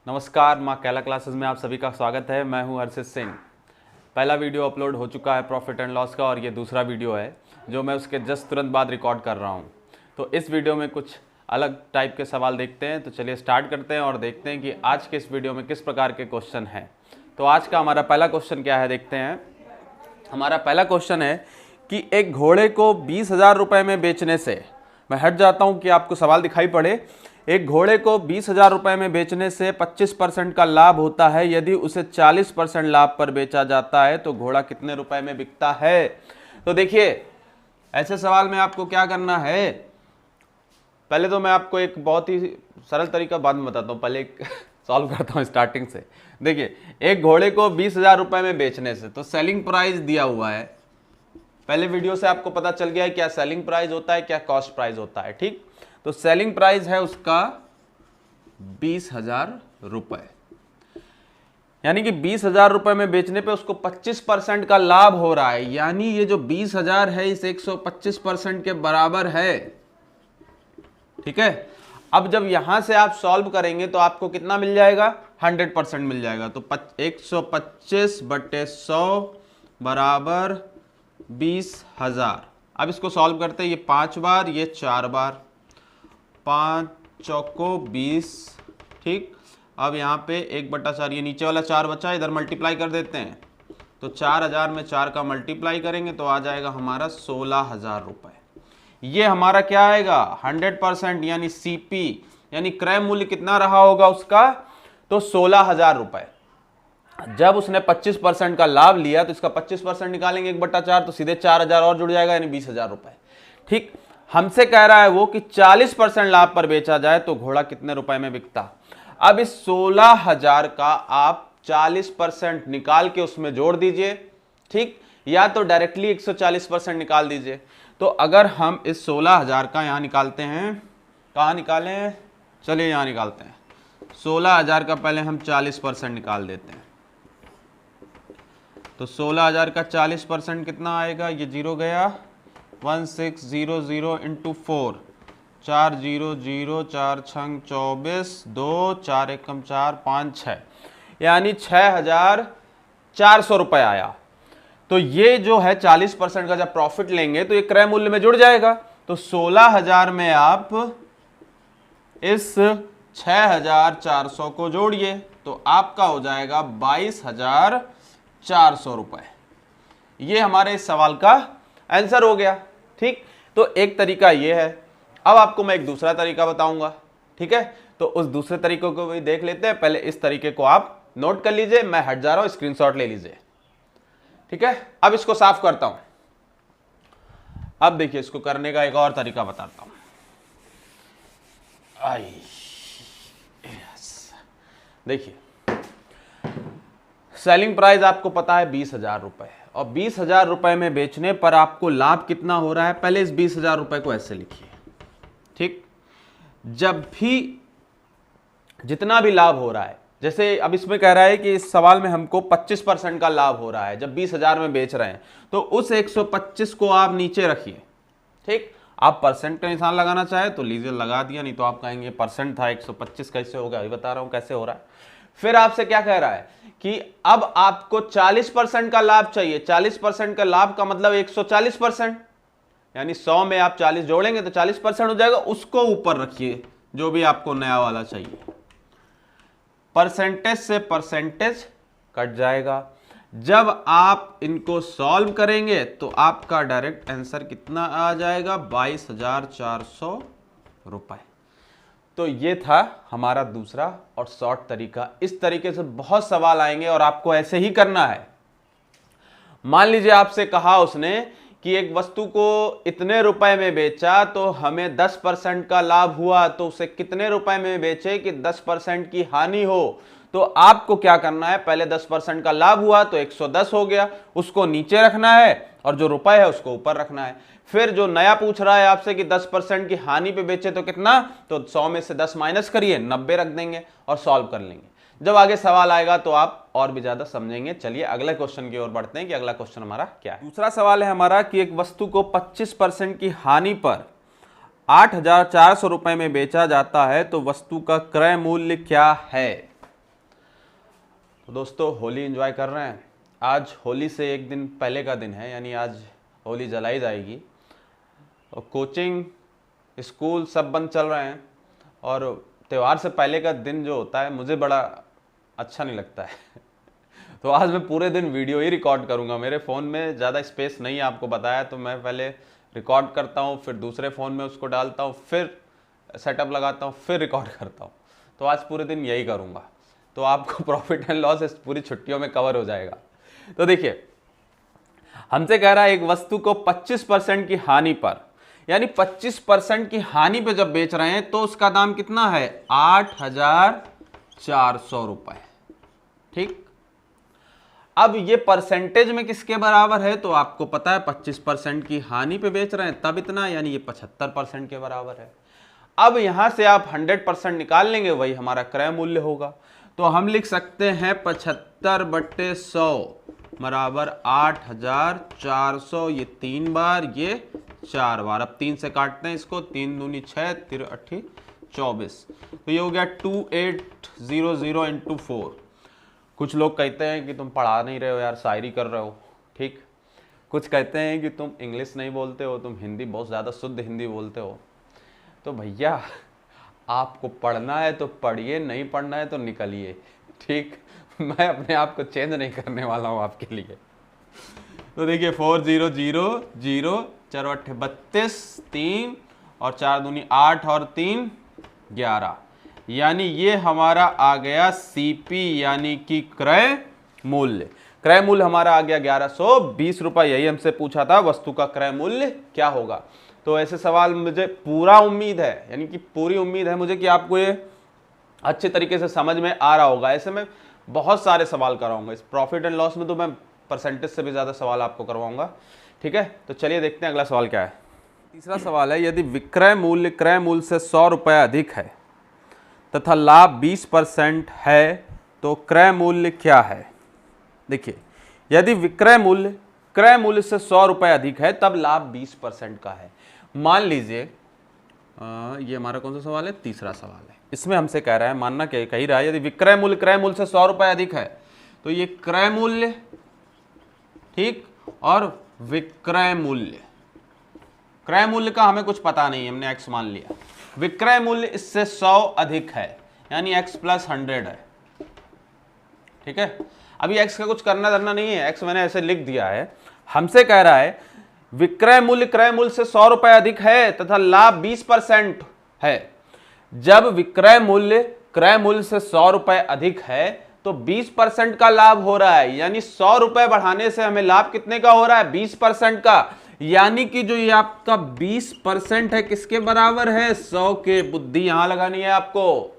नमस्कार, माँ कैला क्लासेस में आप सभी का स्वागत है। मैं हूँ हर्षित सिंह। पहला वीडियो अपलोड हो चुका है प्रॉफिट एंड लॉस का और ये दूसरा वीडियो है जो मैं उसके जस्ट तुरंत बाद रिकॉर्ड कर रहा हूँ। तो इस वीडियो में कुछ अलग टाइप के सवाल देखते हैं। तो चलिए स्टार्ट करते हैं और देखते हैं कि आज के इस वीडियो में किस प्रकार के क्वेश्चन हैं। तो आज का हमारा पहला क्वेश्चन क्या है, देखते हैं। हमारा पहला क्वेश्चन है कि एक घोड़े को 20,000 रुपये में बेचने से, मैं हट जाता हूँ कि आपको सवाल दिखाई पड़े। एक घोड़े को 20,000 रुपये में बेचने से 25% का लाभ होता है। यदि उसे 40% लाभ पर बेचा जाता है तो घोड़ा कितने रुपए में बिकता है। तो देखिए, ऐसे सवाल में आपको क्या करना है, पहले तो मैं आपको एक बहुत ही सरल तरीका बाद में बताता हूँ, पहले एक सॉल्व करता हूँ स्टार्टिंग से। देखिए, एक घोड़े को 20,000 रुपये में बेचने से, तो सेलिंग प्राइस दिया हुआ है। पहले वीडियो से आपको पता चल गया है क्या सेलिंग प्राइस होता है, क्या कॉस्ट प्राइस होता है, ठीक। तो सेलिंग प्राइस है उसका 20,000 रुपये, यानी कि 20,000 रुपये में बेचने पे उसको 25% का लाभ हो रहा है। यानी ये जो 20,000 है इस 125% के बराबर है, ठीक है। अब जब यहां से आप सॉल्व करेंगे तो आपको कितना मिल जाएगा, 100% मिल जाएगा। तो 125/100 बराबर 20,000। अब इसको सॉल्व करते हैं, ये 5 बार, ये 4 बार, 5 चौको 20, ठीक। अब यहाँ पे 1/4, ये नीचे वाला 4 बचा, इधर मल्टीप्लाई कर देते हैं। तो 4,000 में 4 का मल्टीप्लाई करेंगे तो आ जाएगा हमारा 16,000 रुपये। ये हमारा क्या आएगा, 100%, यानी सीपी, यानी क्रय मूल्य कितना रहा होगा उसका, तो 16,000 रुपये। जब उसने 25% का लाभ लिया तो इसका 25% निकालेंगे 1/4, तो सीधे 4,000 और जुड़ जाएगा, यानी 20,000 रुपये, ठीक। हमसे कह रहा है वो कि 40% लाभ पर बेचा जाए तो घोड़ा कितने रुपए में बिकता। अब इस 16,000 का आप 40% निकाल के उसमें जोड़ दीजिए, ठीक, या तो डायरेक्टली 140% निकाल दीजिए। तो अगर हम इस 16,000 का यहां निकालते हैं, कहां निकालें, चलिए यहां निकालते हैं। 16,000 का पहले हम 40% निकाल देते हैं। तो 16,000 का 40% कितना आएगा, ये 0 गया, 1600 इंटू 4, 400, 4 छंग 24, 2 4 एकम 4, 5 6, यानी 6,400 रुपये आया। तो ये जो है 40% का जब प्रॉफिट लेंगे तो ये क्रय मूल्य में जुड़ जाएगा। तो 16,000 में आप इस 6,400 को जोड़िए तो आपका हो जाएगा 22,400 रुपये। ये हमारे इस सवाल का आंसर हो गया, ठीक। तो एक तरीका ये है। अब आपको मैं एक दूसरा तरीका बताऊंगा, ठीक है। तो उस दूसरे तरीके को भी देख लेते हैं। पहले इस तरीके को आप नोट कर लीजिए, मैं हट जा रहा हूं, स्क्रीनशॉट ले लीजिए, ठीक है। अब इसको साफ करता हूं। अब देखिए, इसको करने का एक और तरीका बताता हूं। देखिए, सेलिंग प्राइस आपको पता है 20,000 रुपए, और 20,000 रुपए में बेचने पर आपको लाभ कितना हो रहा है। पहले इस 20,000 रुपए को ऐसे लिखिए, ठीक। जब भी जितना भी लाभ हो रहा है, जैसे अब इसमें कह रहा है कि इस सवाल में हमको 25% का लाभ हो रहा है जब 20,000 में बेच रहे हैं, तो उस 125 को आप नीचे रखिए, ठीक। आप परसेंट का निशान लगाना चाहे तो लीजिए, लगा दिया, नहीं तो आप कहेंगे परसेंट था 125 कैसे होगा, अभी बता रहा हूं कैसे हो रहा है। फिर आपसे क्या कह रहा है कि अब आपको 40% का लाभ चाहिए। 40% का लाभ का मतलब 140%, यानी 100 में आप 40 जोड़ेंगे तो 40% हो जाएगा। उसको ऊपर रखिए, जो भी आपको नया वाला चाहिए। परसेंटेज से परसेंटेज कट जाएगा। जब आप इनको सॉल्व करेंगे तो आपका डायरेक्ट आंसर कितना आ जाएगा, 22,400 रुपए। तो ये था हमारा दूसरा और शॉर्ट तरीका। इस तरीके से बहुत सवाल आएंगे और आपको ऐसे ही करना है। मान लीजिए आपसे कहा उसने कि एक वस्तु को इतने रुपए में बेचा तो हमें 10% का लाभ हुआ, तो उसे कितने रुपए में बेचे कि 10% की हानि हो। तो आपको क्या करना है, पहले 10% का लाभ हुआ तो 110 हो गया, उसको नीचे रखना है और जो रुपए है उसको ऊपर रखना है। फिर जो नया पूछ रहा है आपसे कि 10% की हानि पे बेचे तो कितना, तो 100 में से 10 माइनस करिए, 90 रख देंगे और सॉल्व कर लेंगे। जब आगे सवाल आएगा तो आप और भी ज्यादा समझेंगे। चलिए अगले क्वेश्चन की ओर बढ़ते हैं कि अगला क्वेश्चन हमारा क्या है। दूसरा सवाल है हमारा कि एक वस्तु को 25% की हानि पर 8,400 रुपए में बेचा जाता है तो वस्तु का क्रय मूल्य क्या है। तो दोस्तों होली एंजॉय कर रहे हैं। आज होली से एक दिन पहले का दिन है, यानी आज होली जलाई जाएगी और कोचिंग स्कूल सब बंद चल रहे हैं और त्यौहार से पहले का दिन जो होता है मुझे बड़ा अच्छा नहीं लगता है। तो आज मैं पूरे दिन वीडियो ही रिकॉर्ड करूंगा। मेरे फ़ोन में ज़्यादा स्पेस नहीं है, आपको बताया, तो मैं पहले रिकॉर्ड करता हूँ, फिर दूसरे फ़ोन में उसको डालता हूँ, फिर सेटअप लगाता हूँ, फिर रिकॉर्ड करता हूँ। तो आज पूरे दिन यही करूँगा, तो आपको प्रॉफिट एंड लॉस इस पूरी छुट्टियों में कवर हो जाएगा। तो देखिए, हमसे कह रहा है एक वस्तु को 25% की हानि पर, यानी 25% की हानि पे जब बेच रहे हैं तो उसका दाम कितना है, 8,400 रुपए। ठीक, अब ये परसेंटेज में किसके बराबर है, तो आपको पता है 25% की हानि पे बेच रहे हैं तब इतना, यानी ये 75% के बराबर है। अब यहां से आप 100% निकाल लेंगे, वही हमारा क्रय मूल्य होगा। तो हम लिख सकते हैं 75/100 बराबर 8,400, ये 3 बार, ये 4 बार। अब 3 से काटते हैं इसको, 3 दूनी 6, 3 8 24, तो ये हो गया 2800 इंटू 4। कुछ लोग कहते हैं कि तुम पढ़ा नहीं रहे हो यार, शायरी कर रहे हो। ठीक, कुछ कहते हैं कि तुम इंग्लिश नहीं बोलते हो, तुम हिंदी बहुत ज़्यादा शुद्ध हिंदी बोलते हो। तो भैया आपको पढ़ना है तो पढ़िए, नहीं पढ़ना है तो निकलिए। ठीक, मैं अपने आप को चेंज नहीं करने वाला हूँ आपके लिए। तो देखिए 4000, 4 8 32, 3 और 4 दूनी 8 और 3 11, यानी ये हमारा आ गया सीपी, यानी कि क्रय मूल्य। क्रय मूल्य हमारा आ गया 1120 रुपए। यही हमसे पूछा था, वस्तु का क्रय मूल्य क्या होगा। तो ऐसे सवाल मुझे पूरा उम्मीद है, यानी कि पूरी उम्मीद है मुझे कि आपको ये अच्छे तरीके से समझ में आ रहा होगा। ऐसे में बहुत सारे सवाल कराऊंगा इस प्रॉफिट एंड लॉस में, तो मैं परसेंटेज से भी ज़्यादा सवाल आपको करवाऊंगा। ठीक है, तो चलिए देखते हैं अगला सवाल क्या है। तीसरा सवाल है, यदि विक्रय मूल्य क्रय मूल्य से 100 रुपये अधिक है तथा लाभ 20% है तो क्रय मूल्य क्या है। देखिए, यदि विक्रय मूल्य क्रय मूल्य से 100 रुपये अधिक है तब लाभ 20% का है। मान लीजिए ये हमारा कौन सा सवाल है, तीसरा सवाल है। इसमें हमसे कह रहा है, मानना क्या कह ही रहा है, यदि विक्रय मूल्य क्रय मूल्य से 100 रुपये अधिक है तो ये क्रय मूल्य, ठीक, और विक्रय मूल्य, क्रय मूल्य का हमें कुछ पता नहीं है, हमने x मान लिया। विक्रय मूल्य इससे 100 अधिक है, यानी x + 100 है। ठीक है, अभी x का कुछ करना धरना नहीं है, x मैंने ऐसे लिख दिया है। हमसे कह रहा है विक्रय मूल्य क्रय मूल्य से 100 रुपये अधिक है तथा लाभ 20% है। जब विक्रय मूल्य क्रय मूल्य से 100 रुपये अधिक है तो 20% का लाभ हो रहा है, यानी 100 रुपये बढ़ाने से हमें लाभ कितने का हो रहा है, 20% का। यानी कि जो ये आपका 20% है किसके बराबर है, 100 के। बुद्धि यहां लगानी है आपको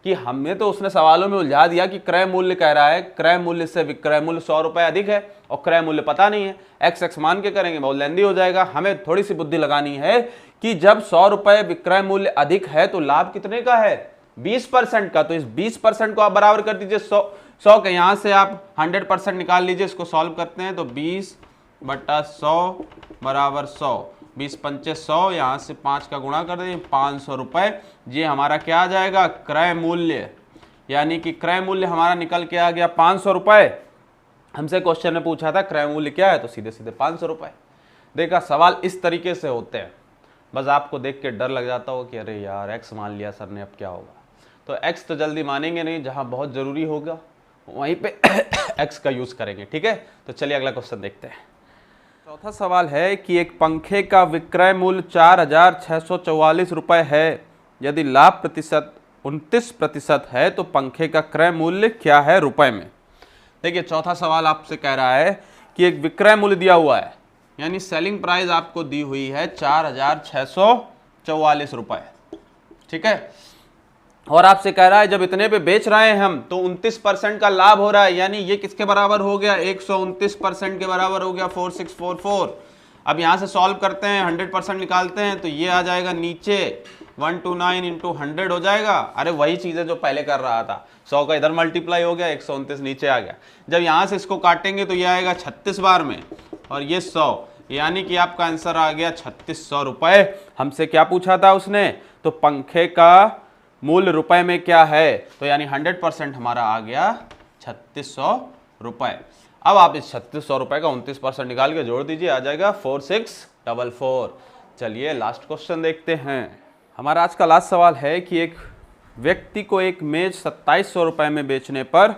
कि हमें तो उसने सवालों में उलझा दिया कि क्रय मूल्य कह रहा है, क्रय मूल्य से विक्रय मूल्य 100 रुपये अधिक है और क्रय मूल्य पता नहीं है, x मान के करेंगे बहुत लेंदी हो जाएगा। हमें थोड़ी सी बुद्धि लगानी है कि जब 100 रुपये विक्रय मूल्य अधिक है तो लाभ कितने का है, 20% का। तो इस 20% को आप बराबर कर दीजिए 100 के, यहां से आप 100% निकाल लीजिए। इसको सॉल्व करते हैं तो 20/100 बराबर 100, 20 पंचे 100, यहाँ से 5 का गुणा कर देंगे, 500 रुपये। ये हमारा क्या आ जाएगा, क्रय मूल्य, यानी कि क्रय मूल्य हमारा निकल के आ गया 500 रुपये। हमसे क्वेश्चन में पूछा था क्रय मूल्य क्या है, तो सीधे सीधे 500 रुपये। देखा, सवाल इस तरीके से होते हैं। बस आपको देख के डर लग जाता हो कि अरे यार x मान लिया सर ने, अब क्या होगा। तो x तो जल्दी मानेंगे नहीं, जहाँ बहुत ज़रूरी होगा वहीं पे x का यूज़ करेंगे। ठीक है, तो चलिए अगला क्वेश्चन देखते हैं। चौथा सवाल है कि एक पंखे का विक्रय मूल्य 4,644 रुपये है, यदि लाभ प्रतिशत 29% है तो पंखे का क्रय मूल्य क्या है रुपए में। देखिए, चौथा सवाल आपसे कह रहा है कि एक विक्रय मूल्य दिया हुआ है, यानी सेलिंग प्राइस आपको दी हुई है 4,644 रुपये। ठीक है, और आपसे कह रहा है जब इतने पे बेच रहे हैं हम तो 29% का लाभ हो रहा है, यानी ये किसके बराबर हो गया, 129% के बराबर हो गया, 4644। अब यहाँ से सॉल्व करते हैं, 100% निकालते हैं तो ये आ जाएगा नीचे 129 इंटू 100 हो जाएगा। अरे वही चीज़ है जो पहले कर रहा था, 100 का इधर मल्टीप्लाई हो गया, 129 नीचे आ गया। जब यहाँ से इसको काटेंगे तो ये आएगा 36 बार में और ये 100, यानी कि आपका आंसर आ गया 3600 रुपये। हमसे क्या पूछा था उसने, तो पंखे का मूल्य रुपए में क्या है, तो यानी 100% हमारा आ गया 3600 रुपए। अब आप इस 3600 रुपए का 29% निकाल के जोड़ दीजिए, आ जाएगा 4644। चलिए लास्ट क्वेश्चन देखते हैं। हमारा आज का लास्ट सवाल है कि एक व्यक्ति को एक मेज 2700 रुपए में बेचने पर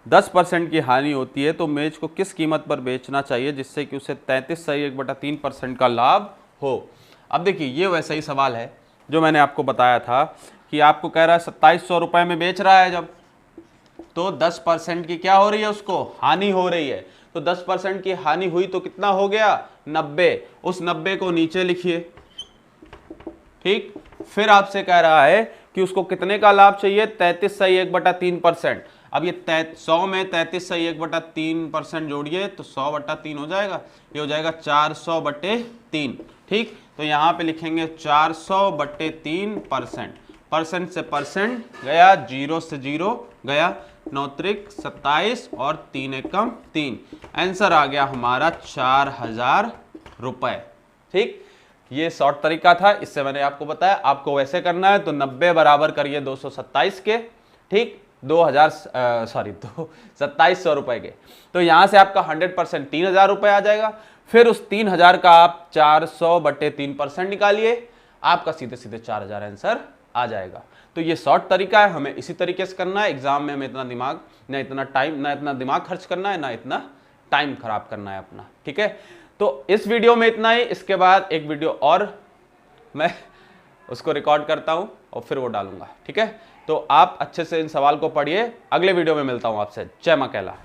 10% की हानि होती है, तो मेज को किस कीमत पर बेचना चाहिए जिससे कि उसे 33.1/3% का लाभ हो। अब देखिए ये वैसा ही सवाल है जो मैंने आपको बताया था कि आपको कह रहा है 2700 रुपए में बेच रहा है जब, तो 10% की क्या हो रही है, उसको हानि हो रही है। तो 10% की हानि हुई तो कितना हो गया, 90। उस 90 को नीचे लिखिए, ठीक। फिर आपसे कह रहा है कि उसको कितने का लाभ चाहिए, 33.1/3%। अब ये 100 में 33.1/3% जोड़िए तो 100/3 हो जाएगा, ये हो जाएगा 400/3, ठीक। तो यहाँ पे लिखेंगे 400/3%। परसेंट से परसेंट गया, 0 से 0 गया, 9 त्रिक 27 और 3 एकम 3। आंसर आ गया हमारा 4000 रुपए, ठीक। ये शॉर्ट तरीका था, इससे मैंने आपको बताया। आपको वैसे करना है तो 90 बराबर करिए 227 के, ठीक, 2700 रुपए के। तो यहां से आपका 100% 3000 रुपए आ जाएगा। फिर उस 3000 का आप 400/3% निकालिए, आपका सीधे सीधे 4000 आंसर आ जाएगा। तो ये शॉर्ट तरीका है, हमें इसी तरीके से करना है। एग्जाम में हमें इतना दिमाग ना इतना टाइम ना इतना दिमाग खर्च करना है, ना इतना टाइम खराब करना है अपना, ठीक है। तो इस वीडियो में इतना ही। इसके बाद एक वीडियो और मैं उसको रिकॉर्ड करता हूं और फिर वो डालूंगा, ठीक है। तो आप अच्छे से इन सवाल को पढ़िए। अगले वीडियो में मिलता हूं आपसे। जय मां कैला।